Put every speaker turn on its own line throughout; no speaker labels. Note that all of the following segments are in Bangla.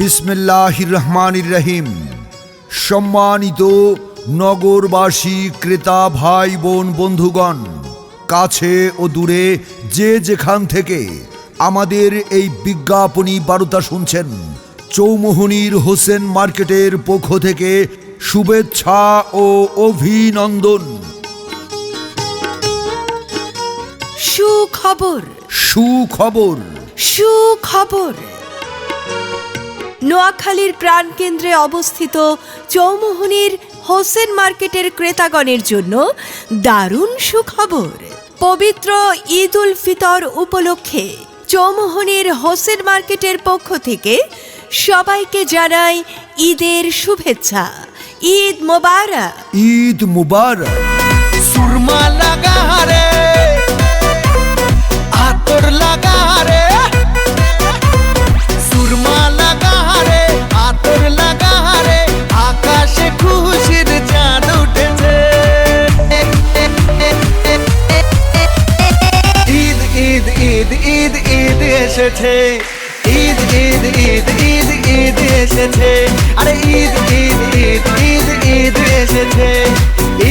বিসমিল্লাহির রহমানির রহিম। সম্মানিত নগরবাসী, ক্রেতা ভাই বোন, বন্ধুগণ, কাছে ও দূরে যে যেখান থেকে আমাদের এই বিজ্ঞাপনী বার্তা শুনছেন, চৌমুহনীর হোসেন মার্কেটের পক্ষ থেকে শুভেচ্ছা ও অভিনন্দন।
সুখবর,
সুখবর,
সুখবর। নোয়াখালীর প্রাণকেন্দ্রে অবস্থিত চৌমুহনীর হোসেন মার্কেটের ক্রেতাগণের জন্য দারুণ সুখবর। পবিত্র ঈদ উল ফিতর উপলক্ষে চৌমুহনীর হোসেন মার্কেটের পক্ষ থেকে সবাইকে জানাই ঈদের শুভেচ্ছা। ঈদ মোবারক,
ঈদ মুবারক।
সুরমা লাগা রে, আতর লাগা রে, সুরমা লাগা রে, আতর লাগা রে, আকাশে খুশির চাঁদ উঠেছে। ঈদ ঈদ ঈদ ঈদ ঈদ এসেছে, ঈদ ঈদ ঈদ ঈদ ঈদ এসেছে, আরে ঈদ ঈদ ঈদ ঈদ ঈদ এসেছে,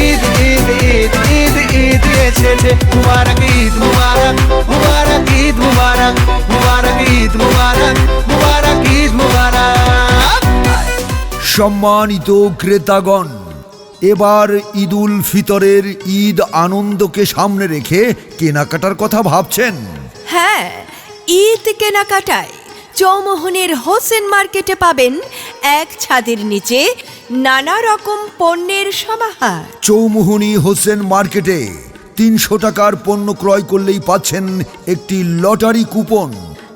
ঈদ ঈদ ঈদ ঈদ ঈদ এসেছে। মুবারক ঈদ মুবারক, মুবারক ঈদ মুবারক, মুবারক ঈদ মুবারক, মুবারক ঈদ মুবারক।
সম্মানিত ক্রেতাগণ, এবার ঈদ উল ফিতরের ঈদ আনন্দকে সামনে রেখে কেনাকাটার কথা ভাবছেন?
হ্যাঁ, ঈদ কেনাকাটায় চৌমুহনীর হোসেন মার্কেটে পাবেন এক ছাদের নিচে নানা রকম পণ্যের সমাহার।
চৌমুহনী হোসেন মার্কেটে ৩০০ টাকার পণ্য ক্রয় করলেই পাচ্ছেন একটি লটারি কুপন।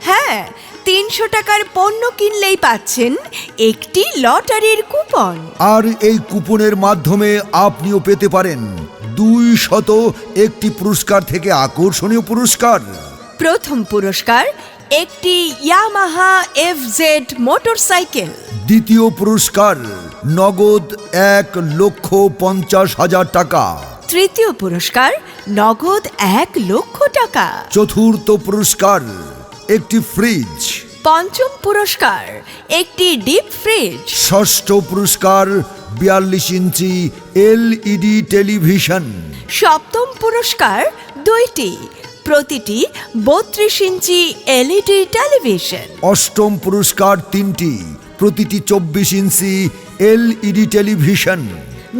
হ্যাঁ, ৩০০ টাকার পণ্য কিনলেই পাচ্ছেন একটি লটারির কুপন।
আর এই কুপনের মাধ্যমে আপনিও পেতে পারেন ২০০ পুরস্কার থেকে আকর্ষণীয় পুরস্কার।
প্রথম পুরস্কার একটি ইয়ামাহা FZ মোটরসাইকেল।
দ্বিতীয় পুরস্কার নগদ ১,৫০,০০০ টাকা।
তৃতীয় পুরস্কার নগদ ১ লক্ষ টাকা।
চতুর্থ পুরস্কার একটি ফ্রিজ।
পঞ্চম পুরস্কার একটি ডিপ ফ্রিজ।
ষষ্ঠ পুরস্কার ৪২ ইঞ্চি LED টেলিভিশন।
সপ্তম পুরস্কার ২টি, প্রতিটি ৩২ ইঞ্চি LED টেলিভিশন।
অষ্টম পুরস্কার ৩টি, প্রতিটি ২৪ ইঞ্চি LED টেলিভিশন।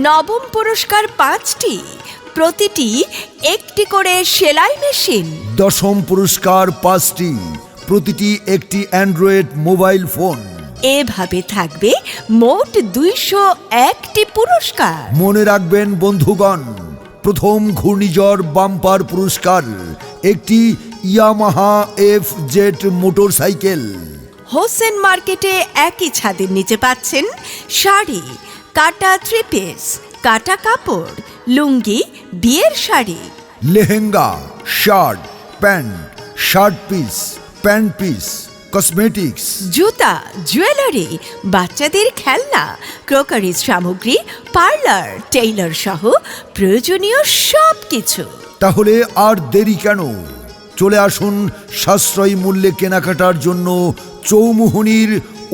নবম পুরস্কার ৫টি, প্রতিটি একটি করে সেলাই মেশিন।
দশম পুরস্কার ৫টি, প্রতিটি একটি অ্যান্ড্রয়েড মোবাইল ফোন।
এভাবে থাকবে মোট ২০১টি পুরস্কার।
মনে রাখবেন বন্ধুগণ, প্রথম ঘূর্ণিঝড় বাম্পার পুরস্কার একটি ইয়ামাহা FZ মোটরসাইকেল।
হোসেন মার্কেটে একই ছাদের নিচে পাচ্ছেন শাড়ি, কাটা 3 পিস, কাটা কাপড়, লুঙ্গি, বিয়ের sari,
lehenga, shirt, pant, shirt piece, pant piece, cosmetics,
জুতা, জুয়েলারি, বাচ্চাদের খেলনা, ক্রোকারিজ সামগ্রী, পার্লার, টেইলর সহ প্রয়োজনীয় সব কিছু।
তাহলে আর দেরি কেন? চলে আসুন সাশ্রয়ী মূল্যে কেনাকাটার জন্য চৌমুহনীর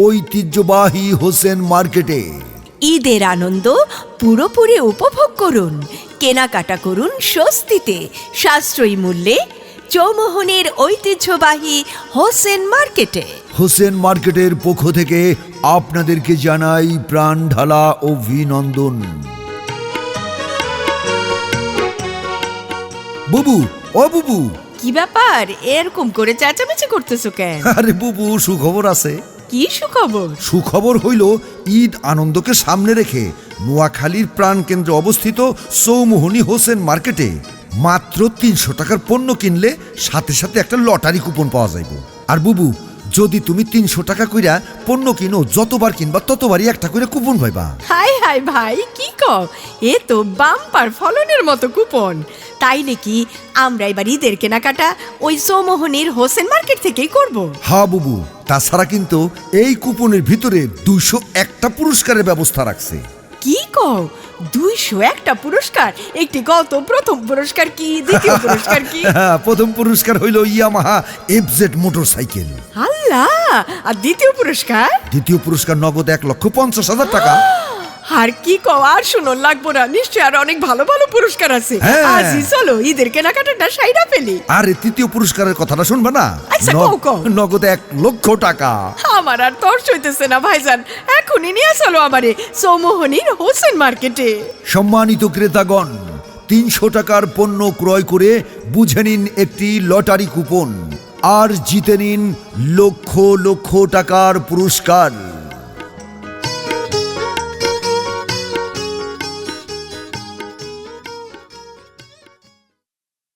ঐতিহ্যবাহী হোসেন মার্কেটে।
ঈদের আনন্দ পুরোপুরি উপভোগ করুন, কেনাকাটা করুন স্বস্তিতে, সাশ্রয়ী মূল্যে চৌমুহনীর ঐতিহ্যবাহী হোসেন মার্কেটে।
হোসেন মার্কেটের পক্ষ থেকে আপনাদেরকে জানাই প্রাণ ঢালা অভিনন্দন। বুবু, ও বুবু।
কি ব্যাপার, এরকম করে চেঁচামেচি করতেছো কেন?
আরে বুবু, সুখবর আছে।
কি সুখবর?
সুখবর হইল, ঈদ আনন্দকে সামনে রেখে নোয়াখালীর প্রাণকেন্দ্রে অবস্থিত চৌমুহনী হোসেন মার্কেটে মাত্র ৩০০ টাকার পণ্য কিনলে সাথে সাথে একটা লটারি কুপন পাওয়া যাইব। আর বুবু, যদি তুমি ৩০০ টাকা কইরা পণ্য কিনো, যতবার কিনবা ততবারই একটা করে কুপন পাইবা।
হাই হাই ভাই, কি কও? এ তো বাম্পার ফলনের মতো কুপন। তাই নাকি আমরা এবার ঈদের কেনাকাটা ওই চৌমুহনীর হোসেন মার্কেট থেকেই করব?
হ্যাঁ বুবু, তাছাড়া কিন্তু এই কুপনের ভিতরে ২০১টা পুরস্কারের ব্যবস্থা রাখছে।
কি কও 201টা পুরস্কার? একটি কত, প্রথম পুরস্কার কি, দ্বিতীয় পুরস্কার কি?
প্রথম পুরস্কার হইল ইয়ামাহা এফজেড মোটরসাইকেল।
আল্লাহ! আর দ্বিতীয় পুরস্কার?
দ্বিতীয় পুরস্কার নগদ 1,50,000 টাকা।
আর কি কও, আর শুনো লাগবো না, নিশ্চয় আর অনেক ভালো ভালো পুরস্কার আছে।
হ্যাঁ।
আজই চলো ঈদের কেনাকাটাটা সাইরা ফেলি।
আর এই তৃতীয় পুরস্কারের কথাটা শুনবা না?
আচ্ছা, কও, কও।
নগদ 1,00,000 টাকা।
আমার আর তর্স হইতেছে না ভাইজান, এখনই নিয়ে চলো আমারে চৌমোহনীর হোসেন মার্কেটে।
সম্মানিত ক্রেতাগণ, 300 টাকার পণ্য ক্রয় করে বুঝে নিন একটি লটারি কুপন আর জিতে নিন লক্ষ লক্ষ টাকার পুরস্কার।